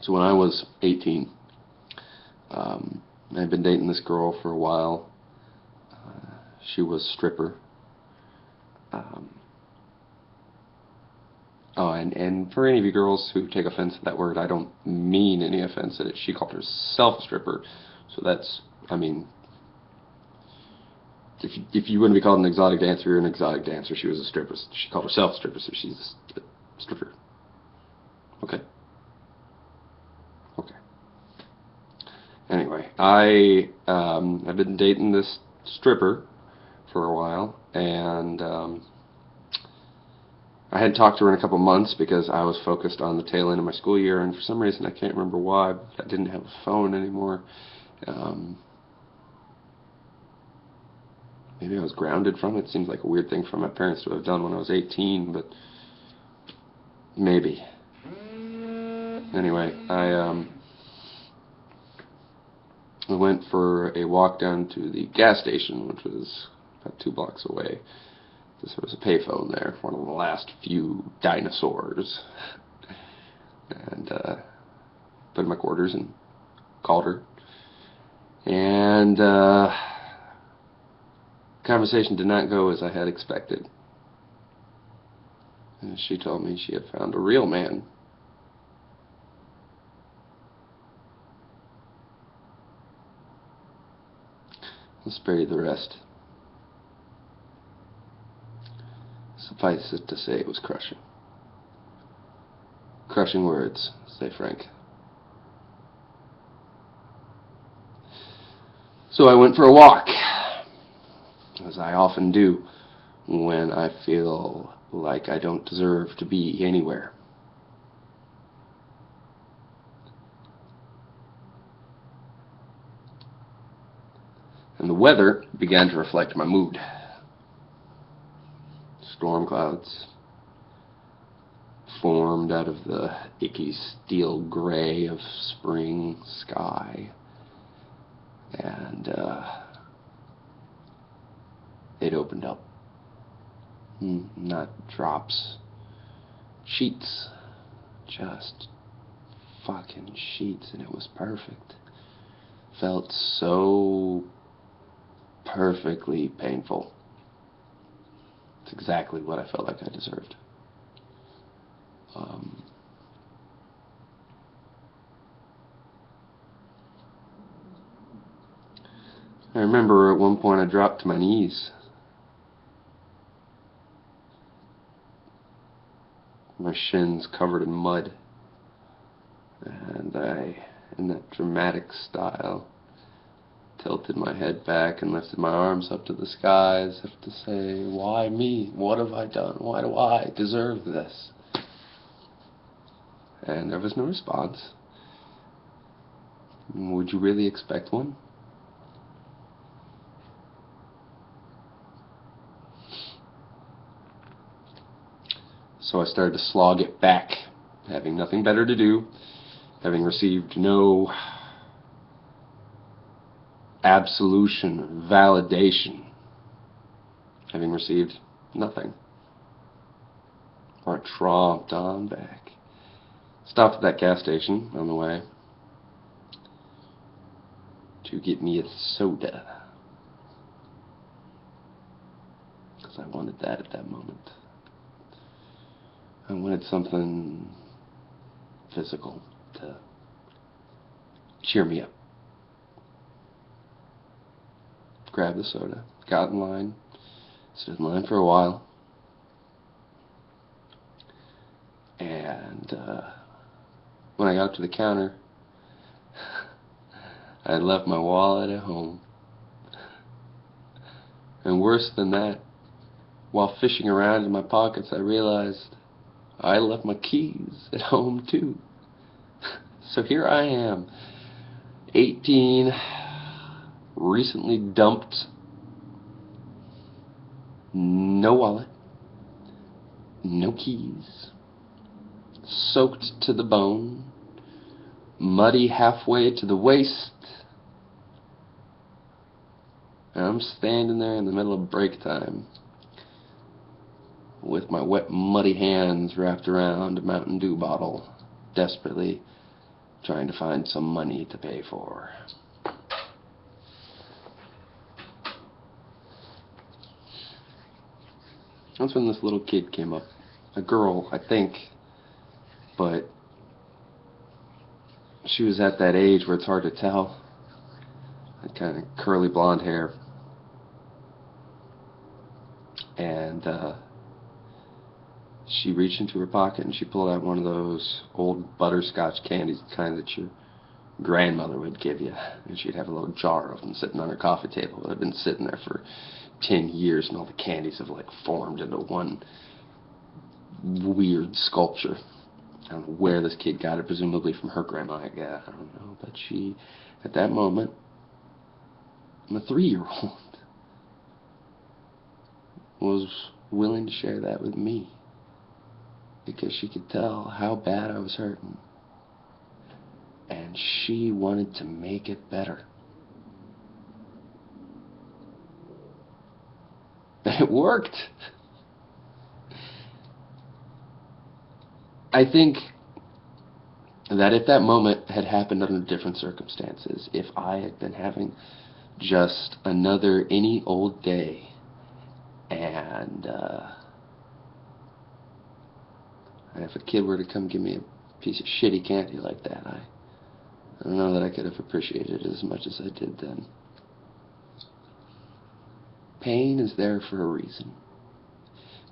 So when I was 18, I'd been dating this girl for a while. She was a stripper. Oh, and for any of you girls who take offense at that word, I don't mean any offense at it. She called herself a stripper, so that's, I mean, if you wouldn't be called an exotic dancer, you're an exotic dancer. She was a stripper. She called herself a stripper, so she's a stripper. Okay. Okay. Anyway, I've been dating this stripper for a while, and I hadn't talked to her in a couple months because I was focused on the tail end of my school year, and for some reason, I can't remember why, but I didn't have a phone anymore. Maybe I was grounded from it. Seems like a weird thing for my parents to have done when I was 18, but maybe. Anyway, I went for a walk down to the gas station, which was about 2 blocks away. There was a payphone there, one of the last few dinosaurs. And put in my quarters and called her. And conversation did not go as I had expected. And she told me she had found a real man. I'll spare you the rest. Suffice it to say, it was crushing. Crushing words, say Frank. So I went for a walk, as I often do when I feel like I don't deserve to be anywhere. And the weather began to reflect my mood. Storm clouds formed out of the icky steel gray of spring sky, and it opened up. Not drops, sheets, just fucking sheets, and it was perfect. Felt so perfectly painful. It's exactly what I felt like I deserved. I remember at one point I dropped to my knees. My shins covered in mud. And I, in that dramatic style, tilted my head back and lifted my arms up to the sky as if to say, why me? What have I done? Why do I deserve this? And there was no response. Would you really expect one? So I started to slog it back, having nothing better to do, having received no absolution, validation, having received nothing. I tromped on back. Stopped at that gas station on the way to get me a soda, because I wanted that at that moment. I wanted something physical to cheer me up. Grabbed the soda, got in line, stood in line for a while, and when I got to the counter, I had left my wallet at home. And worse than that, while fishing around in my pockets, I realized I left my keys at home too. So here I am, 18, recently dumped, no wallet, no keys, soaked to the bone, muddy halfway to the waist, and I'm standing there in the middle of break time with my wet, muddy hands wrapped around a Mountain Dew bottle, desperately trying to find some money to pay for. That's when this little kid came up. A girl, I think, but she was at that age where it's hard to tell. That kind of curly blonde hair. And she reached into her pocket and she pulled out one of those old butterscotch candies, the kind that your grandmother would give you. And she'd have a little jar of them sitting on her coffee table that had been sitting there for 10 years, and all the candies have like formed into one weird sculpture. I don't know where this kid got it, presumably from her grandma, I guess. I don't know, but she, at that moment, I'm a 3-year-old, was willing to share that with me because she could tell how bad I was hurting, and she wanted to make it better. It worked. I think that if that moment had happened under different circumstances, if I had been having just another any old day, and if a kid were to come give me a piece of shitty candy like that, I don't know that I could have appreciated it as much as I did then. Pain is there for a reason.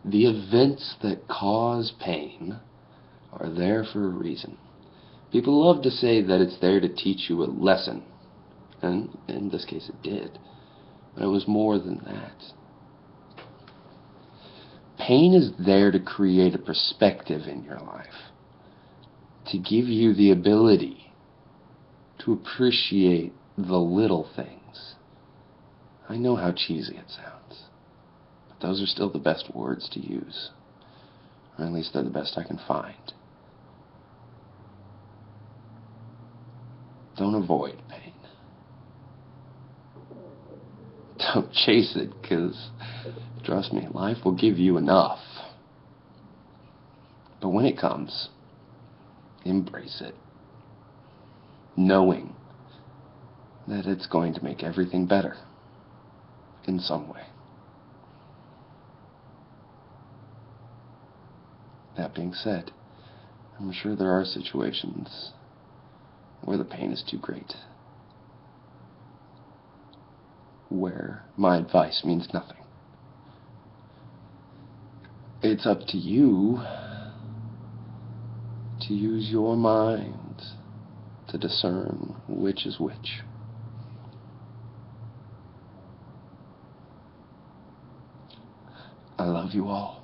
The events that cause pain are there for a reason. People love to say that it's there to teach you a lesson, and in this case it did, but it was more than that. Pain is there to create a perspective in your life, to give you the ability to appreciate the little things. I know how cheesy it sounds, but those are still the best words to use, or at least they're the best I can find. Don't avoid pain. Don't chase it, because, trust me, life will give you enough. But when it comes, embrace it, knowing that it's going to make everything better in some way. That being said, I'm sure there are situations where the pain is too great, where my advice means nothing. It's up to you to use your mind to discern which is which. I love you all.